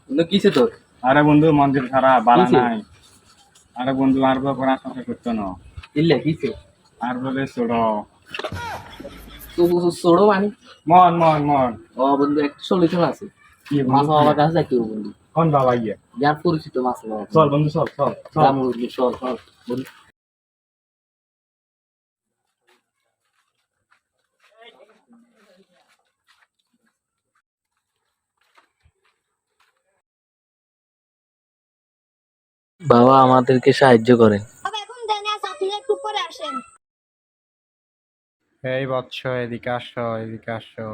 বন্ধু কিসে তোর? আরে বন্ধু মন্দির খারাপ বালা কিসে? নাই। আরে বন্ধু আর পড়া সংসার করতো না। ইল্লে কিসে? আর বলে ছোট ছোড়ো মানে? মন মন মন ও বন্ধু একটা সলিউশন আছে। কি মাছ বন্ধু বাবার কাছে যাইতে হবে বন্ধু। কোন বাবা ইয়ে যার পরিচিত মাছ বাবা। চল বন্ধু চল চল চল রাম বন্ধু চল চল বন্ধু। বাবা আমাদেরকে সাহায্য করেন। বাবা এখন দেন আছে, আপনি একটু পরে আসেন। এই বৎস এদিকে আসো এদিকে আসো।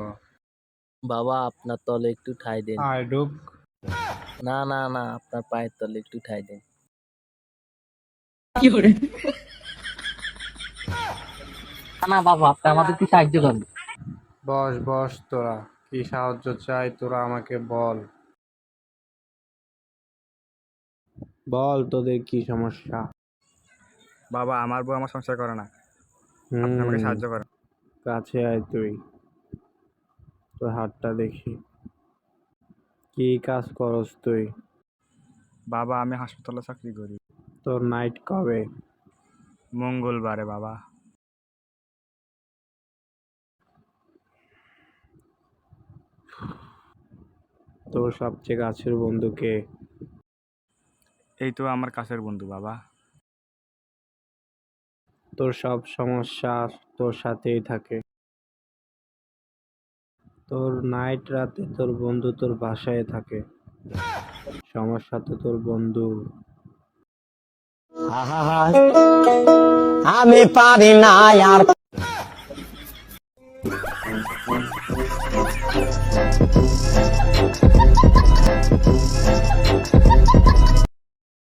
বাবা আপনার তলে একটু ঠাই দেন। আয় ঢুক। না না না, আপনার পায়ের তলে একটু ঠাই দেন। না না বাবা, আপনি আমাদেরকে সাহায্য করেন। বস বস, তোরা কি সাহায্য চাই তোরা আমাকে বল। বল তোদের কি সমস্যা। বাবা আমার বউ আমার সংসার করে না, আপনি আমাকে সাহায্য করেন। কাছে আয় তুই, তোর হাতটা দেখি। কি কাজ করস তুই? বাবা আমি হাসপাতালে চাকরি করি। তোর নাইট কবে? মঙ্গলবারে বাবা। তোর সবচেয়ে কাছের বন্ধু কে? এই তো আমার কাছের বন্ধু বাবা। তোর সব সমস্যা তোর সাথেই থাকে। তোর নাইট রাতে তোর বন্ধু তোর বাসায় থাকে, সমস্যা তো তোর বন্ধু। আমি পারি না আর